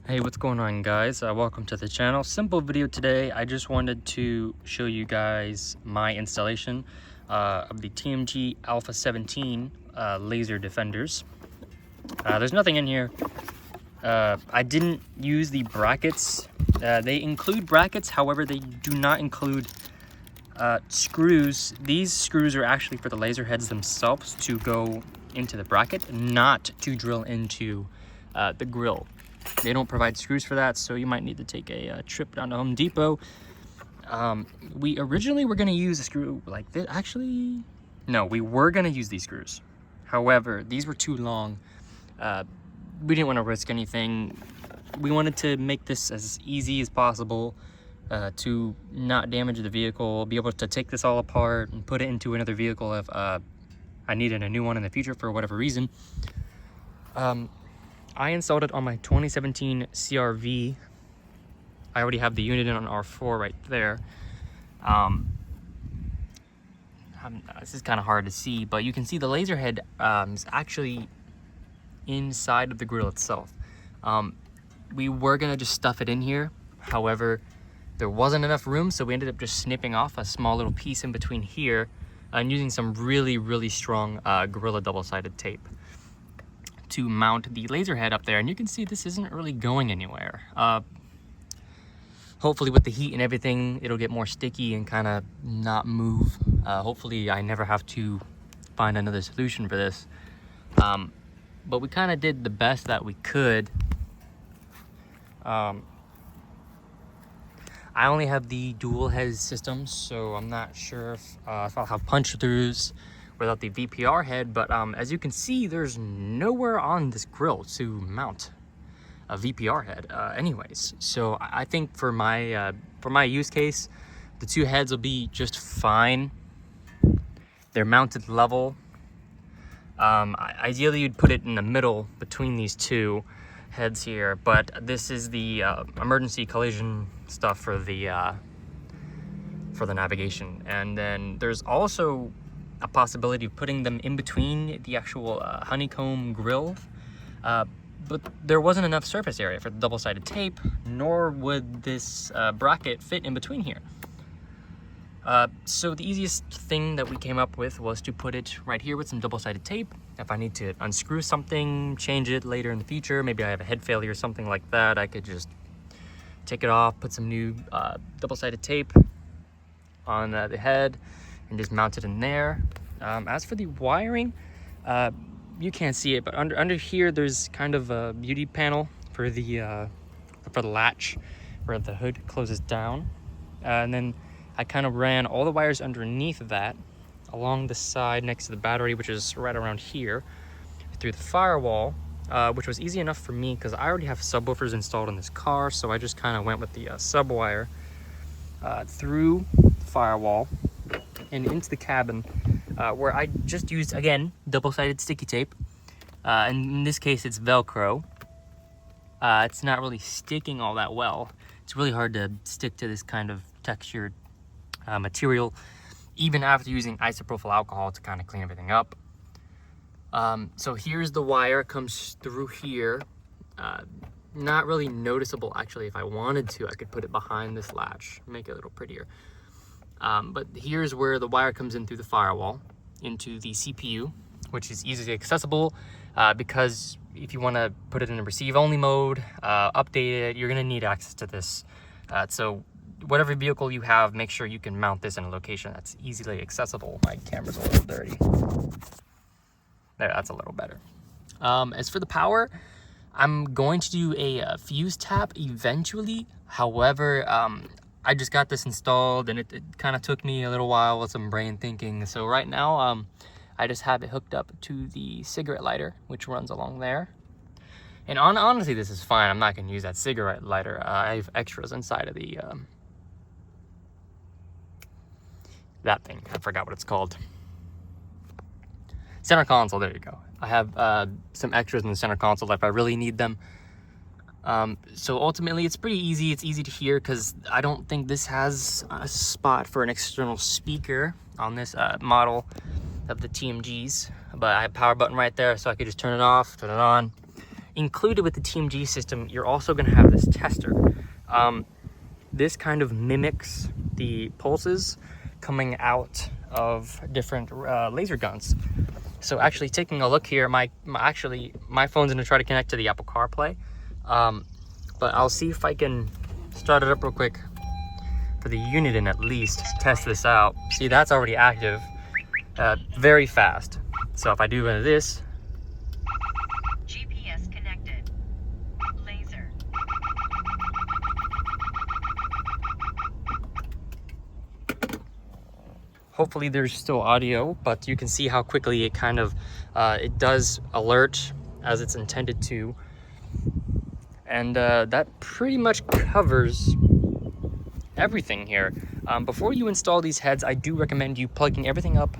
Hey, what's going on, guys? Welcome to the channel. Simple video today. I just wanted to show you guys my installation of the TMG A-17 laser defenders. There's nothing in here. I didn't use the brackets. They include brackets, however they do not include screws. These screws are actually for the laser heads themselves to go into the bracket, not to drill into the grill. They don't provide screws for that, so you might need to take a trip down to Home Depot. We originally were going to use a screw like this. Actually, no, we were going to use these screws. However, these were too long. We didn't want to risk anything. We wanted to make this as easy as possible to not damage the vehicle, be able to take this all apart and put it into another vehicle if I needed a new one in the future for whatever reason. I installed it on my 2017 CR-V. I already have the unit in on R4 right there. This is kind of hard to see, but you can see the laser head is actually inside of the grill itself. We were gonna just stuff it in here. However, there wasn't enough room, so we ended up just snipping off a small little piece in between here and using some really strong Gorilla double-sided tape to mount the laser head up there. And you can see this isn't really going anywhere. Hopefully with the heat and everything, it'll get more sticky and kind of not move. Hopefully I never have to find another solution for this. But we kind of did the best that we could. I only have the dual head system, so I'm not sure if I'll have punch throughs without the VPR head, but as you can see, there's nowhere on this grill to mount a VPR head anyways. So I think for my use case, the two heads will be just fine. They're mounted level. Ideally you'd put it in the middle between these two heads here, but this is the emergency collision stuff for the navigation. And then there's also a possibility of putting them in between the actual honeycomb grill, but there wasn't enough surface area for the double-sided tape, nor would this bracket fit in between here. So the easiest thing that we came up with was to put it right here with some double-sided tape. If I need to unscrew something, change it later in the future, maybe I have a head failure or something like that, I could just take it off, put some new double-sided tape on the head, and just mount it in there. As for the wiring, you can't see it, but under here there's kind of a beauty panel for the latch where the hood closes down, and then I kind of ran all the wires underneath of that along the side next to the battery, which is right around here, through the firewall, which was easy enough for me because I already have subwoofers installed in this car, so I just kind of went with the sub wire through the firewall and into the cabin, where I just used, again, double-sided sticky tape. And in this case, it's Velcro. It's not really sticking all that well. It's really hard to stick to this kind of textured material, even after using isopropyl alcohol to kind of clean everything up. So here's the wire, it comes through here. Not really noticeable, actually. If I wanted to, I could put it behind this latch, make it a little prettier. But here's where the wire comes in through the firewall into the CPU, which is easily accessible because if you want to put it in a receive only mode, update it, you're going to need access to this. So whatever vehicle you have, make sure you can mount this in a location that's easily accessible. My camera's a little dirty. There, that's a little better. As for the power, I'm going to do a fuse tap eventually. However, I just got this installed and it kind of took me a little while with some brain thinking. So right now, I just have it hooked up to the cigarette lighter, which runs along there. And honestly, this is fine. I'm not going to use that cigarette lighter. I have extras inside of the, that thing. I forgot what it's called. Center console, there you go. I have some extras in the center console if I really need them. So ultimately, it's pretty easy. It's easy to hear because I don't think this has a spot for an external speaker on this model of the TMGs. But I have a power button right there, so I could just turn it off, turn it on. included with the TMG system, you're also going to have this tester. This kind of mimics the pulses coming out of different laser guns. So actually taking a look here, my phone's going to try to connect to the Apple CarPlay, but I'll see if I can start it up real quick for the unit and at least test this out. See, that's already active, very fast. So if I do this, GPS connected. Laser. hopefully there's still audio, but you can see how quickly it kind of, it does alert as it's intended to. And that pretty much covers everything here. Before you install these heads, I do recommend you plugging everything up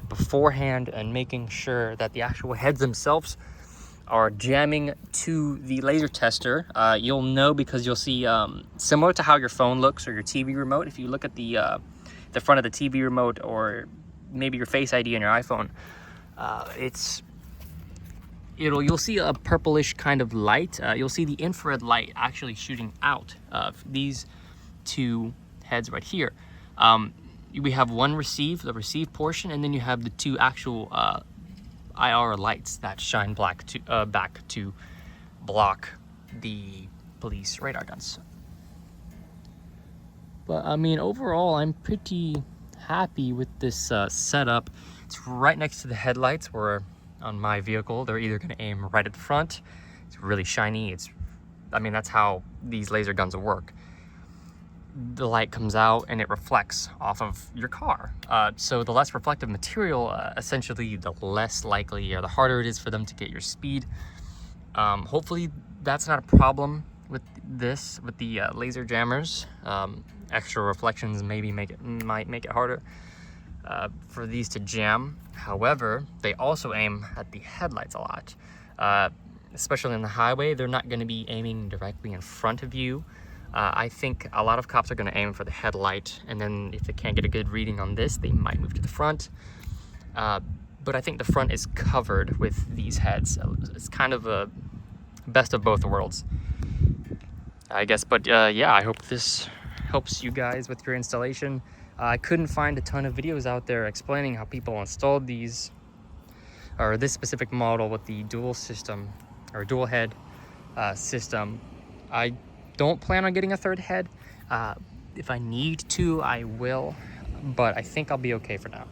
beforehand and making sure that the actual heads themselves are jamming to the laser tester. You'll know because you'll see, similar to how your phone looks or your TV remote, if you look at the front of the TV remote or maybe your Face ID on your iPhone, you'll see a purplish kind of light. You'll see the infrared light actually shooting out of these two heads right here. We have one the receive portion, and then you have the two actual IR lights that shine back to block the police radar guns. But I mean, overall, I'm pretty happy with this setup. It's right next to the headlights, where on my vehicle, they're either going to aim right at the front. It's really shiny. I mean, that's how these laser guns work. The light comes out and it reflects off of your car. So the less reflective material, essentially, the less likely or the harder it is for them to get your speed. Hopefully that's not a problem with the laser jammers. Extra reflections maybe might make it harder for these to jam. However, they also aim at the headlights a lot. Especially on the highway, they're not going to be aiming directly in front of you. I think a lot of cops are going to aim for the headlight, and then if they can't get a good reading on this, they might move to the front. But I think the front is covered with these heads. It's kind of a best of both worlds, I guess. But yeah, I hope this helps you guys with your installation. I couldn't find a ton of videos out there explaining how people installed these, or this specific model with the dual system or dual head system. I don't plan on getting a third head. If I need to, I will, but I think I'll be okay for now.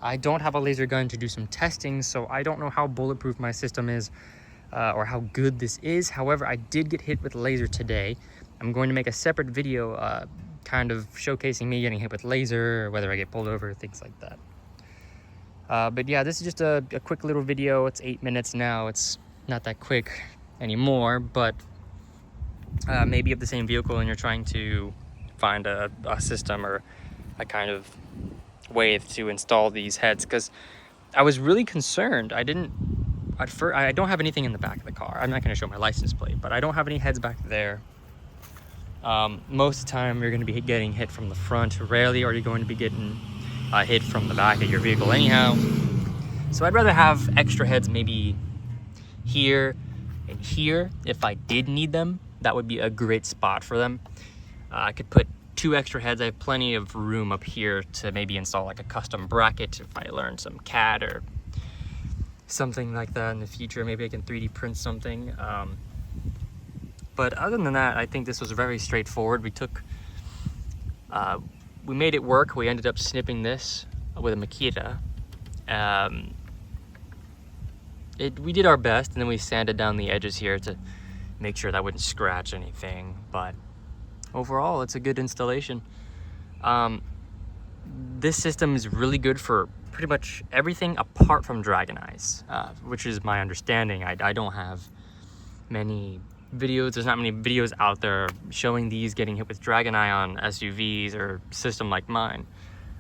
I don't have a laser gun to do some testing, so I don't know how bulletproof my system is or how good this is. However, I did get hit with laser today. I'm going to make a separate video kind of showcasing me getting hit with laser, or whether I get pulled over, things like that. But yeah, this is just a quick little video. It's 8 minutes now. It's not that quick anymore, but maybe you have the same vehicle and you're trying to find a system or a kind of way to install these heads, because I was really concerned. I don't have anything in the back of the car. I'm not going to show my license plate, but I don't have any heads back there. Most of the time you're going to be getting hit from the front. Rarely are you going to be getting hit from the back of your vehicle anyhow. So I'd rather have extra heads maybe here and here. If I did need them, that would be a great spot for them. I could put 2 extra heads. I have plenty of room up here to maybe install like a custom bracket if I learn some CAD or something like that in the future. Maybe I can 3D print something. But other than that, I think this was very straightforward. We made it work. We ended up snipping this with a Makita. We did our best, and then we sanded down the edges here to make sure that wouldn't scratch anything. But overall, it's a good installation. This system is really good for pretty much everything apart from Dragon Eyes, which is my understanding. I don't have many videos. There's not many videos out there showing these getting hit with Dragon Eye on SUVs or system like mine.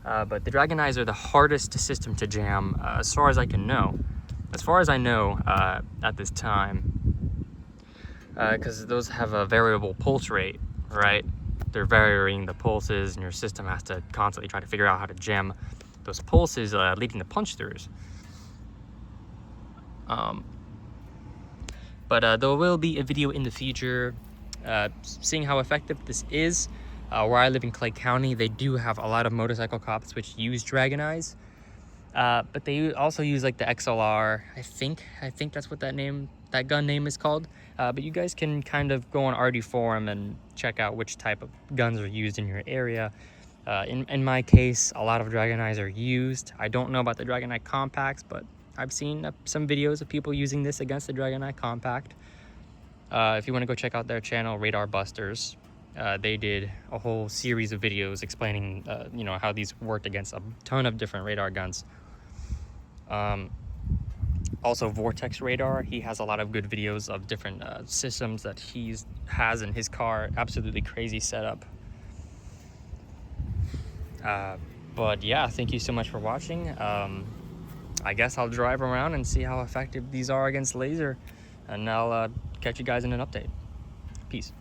But the Dragon Eyes are the hardest system to jam, as far as I know at this time, because those have a variable pulse rate, right? They're varying the pulses, and your system has to constantly try to figure out how to jam those pulses, leading to punch throughs. But there will be a video in the future seeing how effective this is. Where I live in Clay County, they do have a lot of motorcycle cops which use Dragon Eyes. But they also use like the XLR. I think that's what that gun name is called. But you guys can kind of go on RD Forum and check out which type of guns are used in your area. In my case, a lot of Dragon Eyes are used. I don't know about the Dragon Eye compacts, but I've seen some videos of people using this against the Dragon Eye compact. If you want to go check out their channel, Radar Busters, they did a whole series of videos explaining, you know, how these worked against a ton of different radar guns. Also, Vortex Radar, he has a lot of good videos of different systems that he has in his car. Absolutely crazy setup. But yeah, thank you so much for watching. I guess I'll drive around and see how effective these are against laser, and I'll catch you guys in an update. Peace.